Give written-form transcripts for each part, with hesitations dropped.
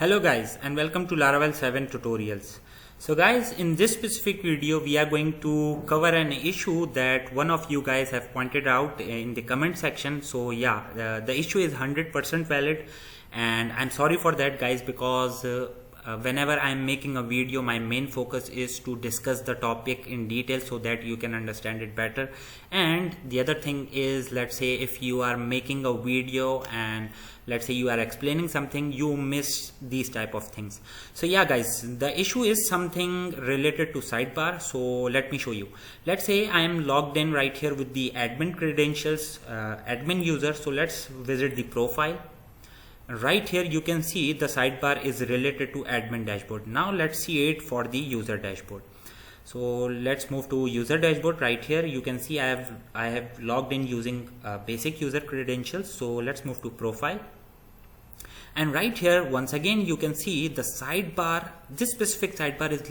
Hello guys and welcome to Laravel 7 tutorials. So guys, in this specific video we are going to cover an issue that one of you guys have pointed out in the comment section. So yeah, the issue is 100% valid and I'm sorry for that guys, because whenever I'm making a video my main focus is to discuss the topic in detail so that you can understand it better. And the other thing is, let's say if you are making a video and let's say you are explaining something, you miss these type of things. So yeah guys, the issue is something related to sidebar. So let me show you. Let's say I am logged in right here with the admin credentials, admin user. So let's visit the profile. Right here you can see the sidebar is related to admin dashboard. Now let's see it for the user dashboard. So let's move to user dashboard. Right here you can see I have logged in using basic user credentials. So let's move to profile, and right here once again you can see the sidebar. This specific sidebar is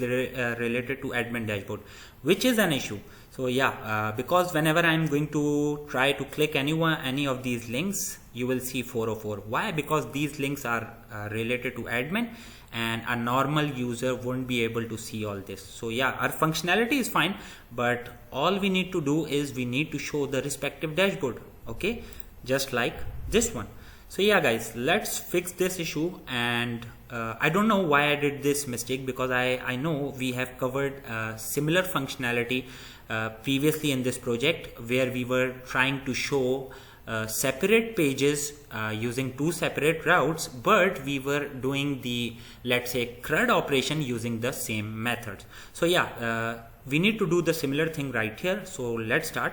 related to admin dashboard, which is an issue. So yeah, because whenever I'm going to try to click any of these links, you will see 404. Why? Because these links are related to admin and a normal user won't be able to see all this. So yeah, our functionality is fine, but all we need to do is we need to show the respective dashboard. Okay, just like this one. So yeah guys, let's fix this issue. And I don't know why I did this mistake, because I know we have covered similar functionality previously in this project, where we were trying to show separate pages using two separate routes, but we were doing the, let's say, CRUD operation using the same methods. So yeah, we need to do the similar thing right here. So let's start.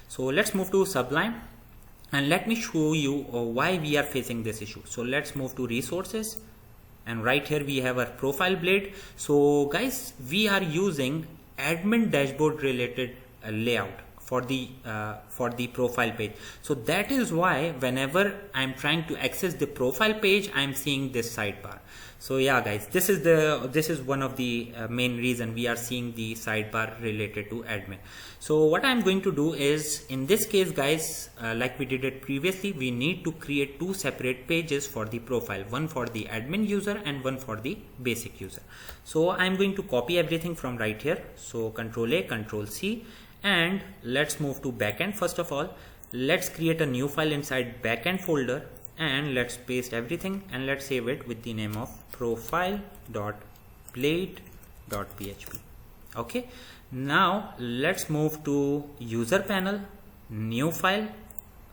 So let's move to Sublime and let me show you why we are facing this issue. So let's move to resources, and right here we have our profile blade. So guys, we are using admin dashboard related layout for the profile page. So that is why whenever I'm trying to access the profile page, I'm seeing this sidebar. So yeah guys, this is one of the main reason we are seeing the sidebar related to admin. So what I'm going to do is, in this case guys, like we did it previously, we need to create two separate pages for the profile, one for the admin user and one for the basic user. So I'm going to copy everything from right here. So Control A, Control C, and let's move to backend. First of all, let's create a new file inside backend folder, and let's paste everything and let's save it with the name of profile.blade.php. okay, now let's move to user panel, new file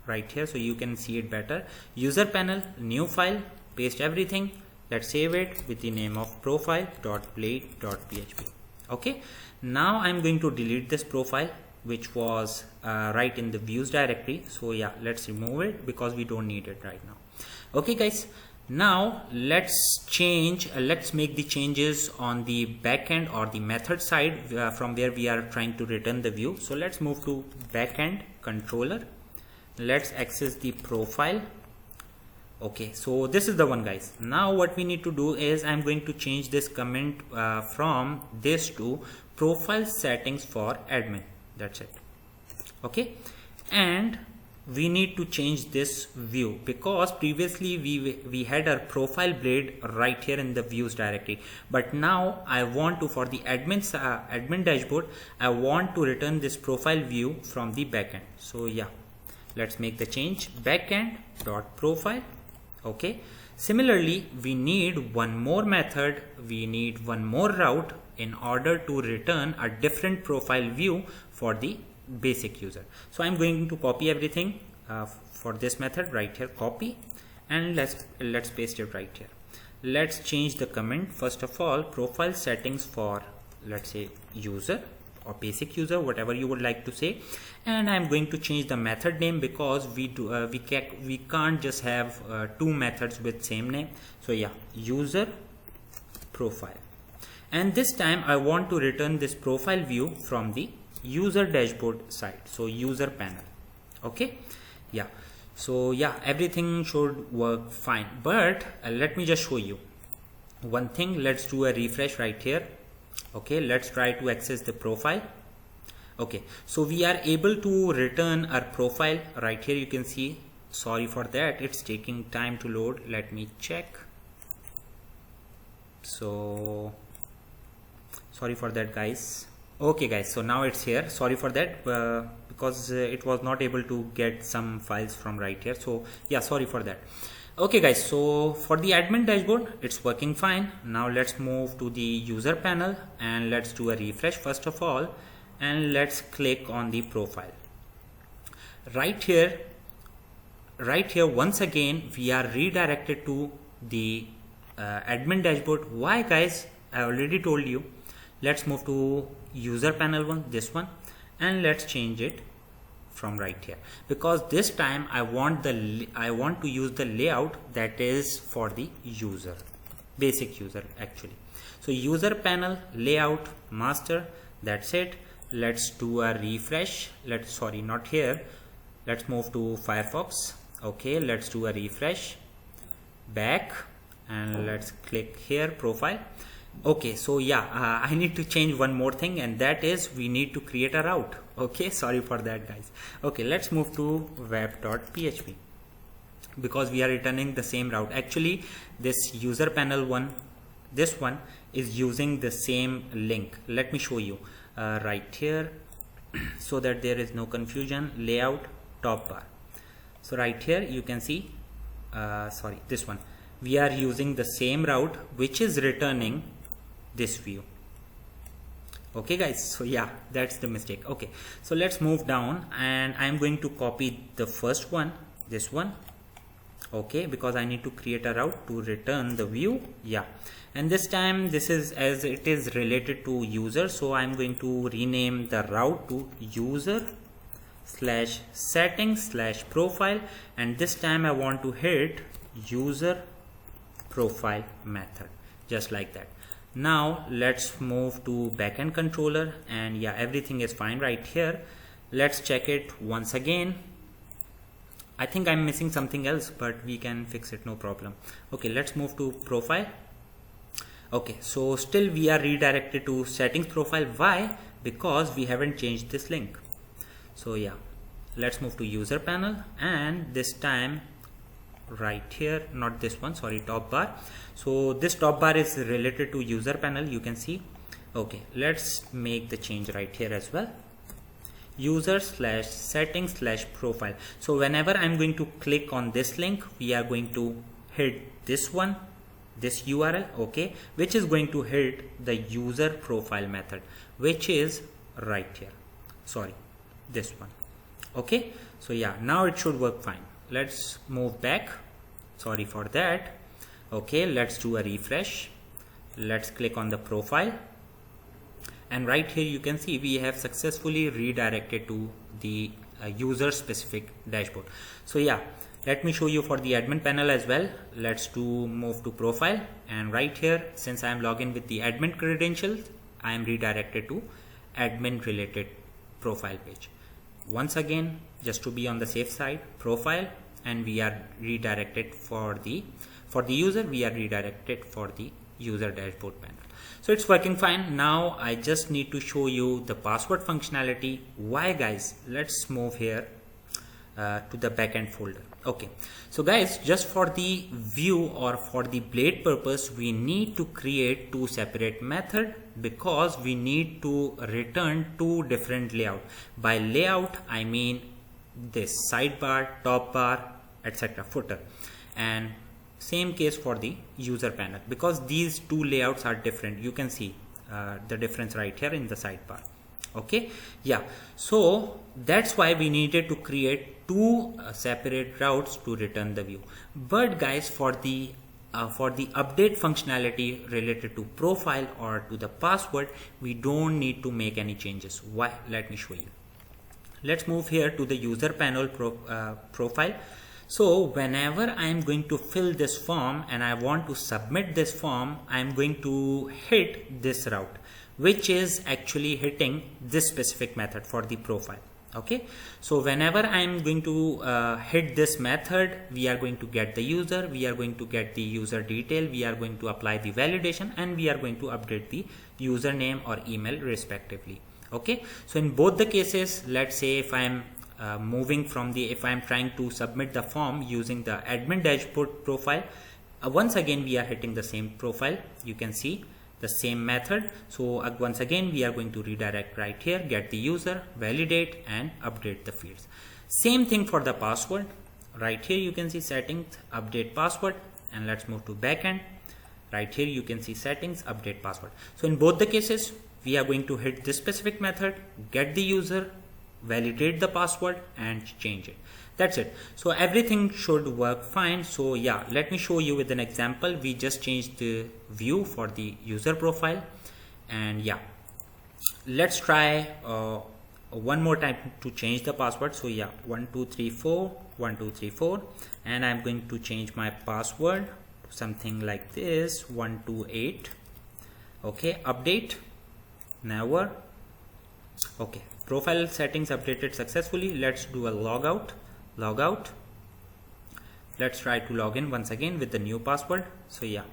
right here so you can see it better. User panel, new file, paste everything, let's save it with the name of profile.blade.php. okay, now I'm going to delete this profile which was right in the views directory. So yeah, let's remove it because we don't need it right now. Okay guys, now let's make the changes on the backend or the method side from where we are trying to return the view. So let's move to backend controller, let's access the profile. Okay, so this is the one guys. Now what we need to do is I'm going to change this comment from this to profile settings for admin. That's it. Okay, and we need to change this view because previously we had our profile blade right here in the views directory, but now I want to, for the admin dashboard, I want to return this profile view from the backend. So yeah, let's make the change, backend.profile. okay, similarly we need one more method, we need one more route in order to return a different profile view for the basic user. So I'm going to copy everything for this method right here, copy, and let's paste it right here. Let's change the comment. First of all, profile settings for, let's say, user or basic user, whatever you would like to say, and I'm going to change the method name because we can't just have two methods with same name. So yeah, user profile, and this time I want to return this profile view from the user dashboard side, so user panel. Okay, yeah, so yeah, everything should work fine, but let me just show you one thing. Let's do a refresh right here. Okay, let's try to access the profile. Okay, so we are able to return our profile right here. You can see, sorry for that, it's taking time to load. Let me check. So sorry for that, guys. Okay guys, so now it's here. Sorry for that, because it was not able to get some files from right here. So yeah, sorry for that. Okay guys, so for the admin dashboard it's working fine. Now let's move to the user panel and let's do a refresh first of all, and let's click on the profile. Right here once again we are redirected to the admin dashboard. Why guys? I already told you. Let's move to user panel one, this one, and let's change it from right here, because this time I want to use the layout that is for the user, basic user actually. So user panel, layout, master, that's it. Let's do a refresh. Sorry, not here. Let's move to Firefox. Okay, let's do a refresh, back, and let's click here, profile. Okay, so yeah, I need to change one more thing, and that is we need to create a route. Okay, sorry for that guys. Okay, let's move to web.php, because we are returning the same route. Actually this user panel one, this one is using the same link. Let me show you right here so that there is no confusion. Layout, top bar. So right here you can see, sorry, this one, we are using the same route which is returning this view. Okay guys, so yeah, that's the mistake. Okay, so let's move down, and I'm going to copy the first one, this one. Okay, because I need to create a route to return the view. Yeah, and this time this is as it is related to user, so I'm going to rename the route to user/settings/profile, and this time I want to hit user profile method, just like that. Now let's move to backend controller, and yeah, everything is fine right here. Let's check it once again. I think I'm missing something else, but we can fix it, no problem. Okay, let's move to profile. Okay, so still we are redirected to settings profile. Why? Because we haven't changed this link. So yeah, let's move to user panel, and this time right here, not this one, sorry, top bar. So this top bar is related to user panel, you can see. Okay, let's make the change right here as well, user/settings/profile. so whenever I'm going to click on this link, we are going to hit this one, this URL, okay, which is going to hit the user profile method, which is right here, sorry, this one. Okay, so yeah, now it should work fine. Let's move back, sorry for that. Okay, let's do a refresh. Let's click on the profile, and right here you can see we have successfully redirected to the user specific dashboard. So yeah, let me show you for the admin panel as well. Let's move to profile, and right here, since I am logged in with the admin credentials, I am redirected to admin related profile page. Once again, just to be on the safe side, profile, and we are redirected for the user, we are redirected for the user dashboard panel. So it's working fine. Now I just need to show you the password functionality. Why guys? Let's move here to the backend folder. Okay, so guys, just for the view or for the blade purpose, we need to create two separate methods, because we need to return two different layout. By layout I mean this sidebar, top bar, etc., footer, and same case for the user panel, because these two layouts are different. You can see the difference right here in the sidebar. Okay, yeah, so that's why we needed to create two separate routes to return the view. But guys, for the update functionality related to profile or to the password, we don't need to make any changes. Why? Let me show you. Let's move here to the user panel profile. So whenever I am going to fill this form and I want to submit this form, I am going to hit this route, which is actually hitting this specific method for the profile. Okay, so whenever I am going to hit this method, we are going to get the user, we are going to get the user detail, we are going to apply the validation, and we are going to update the username or email respectively. Okay, so in both the cases, let's say if I am if I am trying to submit the form using the admin dashboard profile, Once again we are hitting the same profile, you can see the same method. So once again we are going to redirect right here, get the user, validate and update the fields. Same thing for the password. Right here you can see settings, update password, and let's move to backend. Right here you can see settings, update password. So in both the cases we are going to hit this specific method, get the user, validate the password and change it. That's it. So everything should work fine. So yeah, let me show you with an example. We just changed the view for the user profile, and yeah, let's try one more time to change the password. So yeah, 1234 1234, and I'm going to change my password to something like this, 128. Okay, update, never. Okay, profile settings updated successfully. Let's do a logout. Let's try to log in once again with the new password. So yeah,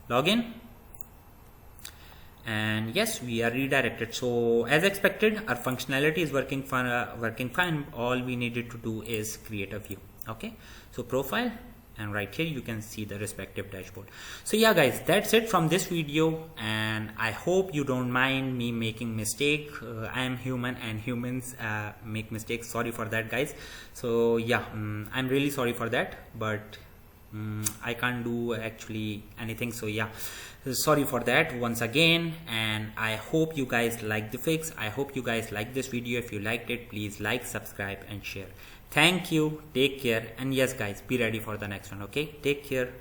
login, and yes, we are redirected. So as expected, our functionality is working fine. All we needed to do is create a view. Okay, so profile, and right here you can see the respective dashboard. So yeah guys, that's it from this video, and I hope you don't mind me making mistake. I am human and humans make mistakes. Sorry for that guys. So yeah, I'm really sorry for that, but I can't do actually anything. So yeah, sorry for that once again, and I hope you guys like the fix. I hope you guys like this video. If you liked it, please like, subscribe and share. Thank you, take care, and yes guys, be ready for the next one. Okay, take care.